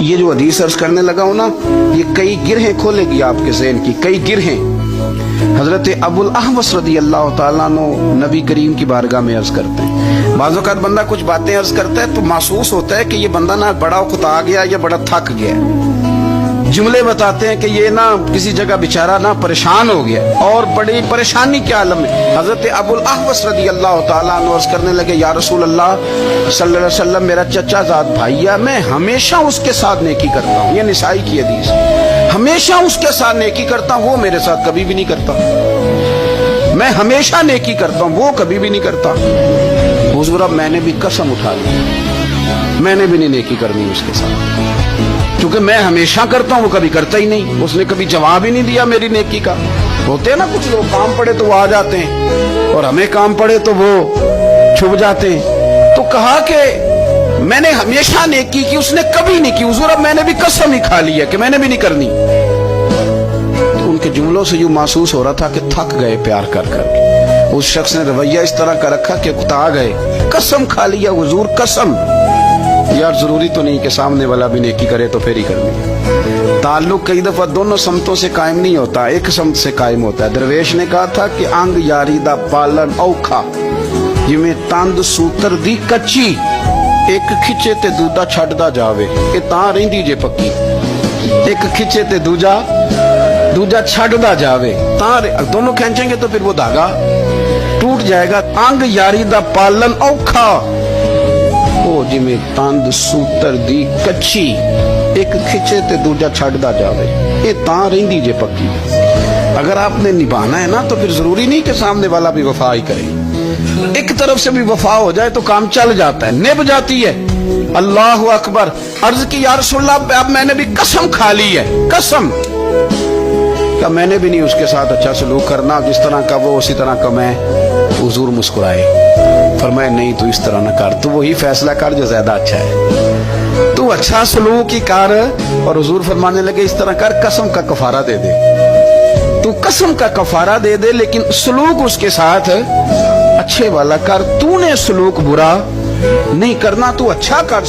یہ جو حدیث عرض کرنے لگا ہوں نا، یہ کئی گرہیں کھولے گی آپ کے ذہن کی، کئی گرہیں۔ حضرت ابو الاحوص رضی اللہ تعالیٰ عنہ نبی کریم کی بارگاہ میں عرض کرتے ہیں، بعض اوقات بندہ کچھ باتیں عرض کرتا ہے تو محسوس ہوتا ہے کہ یہ بندہ نہ بڑا اکتا گیا یا بڑا تھک گیا، جملے بتاتے ہیں کہ یہ نہ کسی جگہ بیچارہ نہ پریشان ہو گیا اور بڑی پریشانی کے عالم میں۔ حضرت ابو الاحوص رضی اللہ تعالیٰ عنہ عرض کرنے لگے، یا رسول اللہ صلی اللہ علیہ وسلم، میرا چچا زاد بھائی ہے، میں ہمیشہ اس کے ساتھ نیکی کرتا ہوں، یہ نسائی کی حدیث، ہمیشہ اس کے ساتھ نیکی کرتا ہوں، وہ میرے ساتھ کبھی بھی نہیں کرتا، میں ہمیشہ نیکی کرتا ہوں، وہ کبھی بھی نہیں کرتا۔ حضور اب میں نے بھی قسم اٹھا لی، میں نے بھی نہیں نیکی کرنی اس کے ساتھ، کیونکہ میں ہمیشہ کرتا ہوں، وہ کبھی کرتا ہی نہیں، اس نے کبھی جواب ہی نہیں دیا میری نیکی کا۔ ہوتے ہیں نا کچھ لوگ، کام پڑے تو وہ آ جاتے ہیں اور ہمیں کام پڑے تو وہ چھپ جاتے ہیں۔ تو کہا کہ میں نے ہمیشہ نیکی کی، اس نے کبھی نہیں کی، حضور اب میں نے بھی قسم ہی کھا لی ہے کہ میں نے بھی نہیں کرنی۔ تو ان کے جملوں سے یوں محسوس ہو رہا تھا کہ تھک گئے پیار کر کر کے، اس شخص نے رویہ اس طرح کا رکھا کہ اکتا گئے، قسم کھا لیا حضور قسم۔ یار ضروری تو نہیں کہ سامنے والا بھی نیکی کرے تو پھر ہی کرنی۔ تعلق کئی دفعہ دونوں سمتوں سے قائم نہیں ہوتا، ایک سمت سے قائم ہوتا ہے۔ درویش نے کہا تھا کہ انگ یاری دا پالن اوکھا، جویں تند سوتر دی کچی، ایک کھچے تے دوجا چھڈدا جاوے، اے تاں رہندی جے پکی۔ ایک کھچے تے دوجا چھڈدا جاوے، تاں دونوں کھینچیں گے تو پھر وہ دھاگا ٹوٹ جائے گا۔ انگ یاری دا پالن اوکھا، او جویں تند سوتر دی کچی، ایک کھچے تے دوجا چھڈدا جاوے، اے تاں رہندی جے پکی۔ اگر آپ نے نبھانا ہے نا تو پھر ضروری نہیں کہ سامنے والا بھی وفا ہی کرے، ایک طرف سے بھی وفا ہو جائے تو کام چل جاتا ہے، نبھ جاتی ہے۔ اللہ اکبر۔ عرض کی یا رسول اللہ اب میں نے بھی قسم کھا لی ہے، قسم کہ میں نے بھی نہیں اس کے ساتھ اچھا سلوک کرنا، جس طرح کا وہ اسی طرح کا میں۔ حضور مسکرائے، فرمائے نہیں تو اس طرح نہ کر، تو وہی فیصلہ کر جو زیادہ اچھا ہے، تو اچھا سلوک ہی کر۔ اور حضور فرمانے لگے اس طرح کر، قسم کا کفارہ دے دے، تو قسم کا کفارہ دے دے، لیکن سلوک اس کے ساتھ اچھے والا کر، تو نے سلوک برا نہیں کرنا، تو اچھا کر۔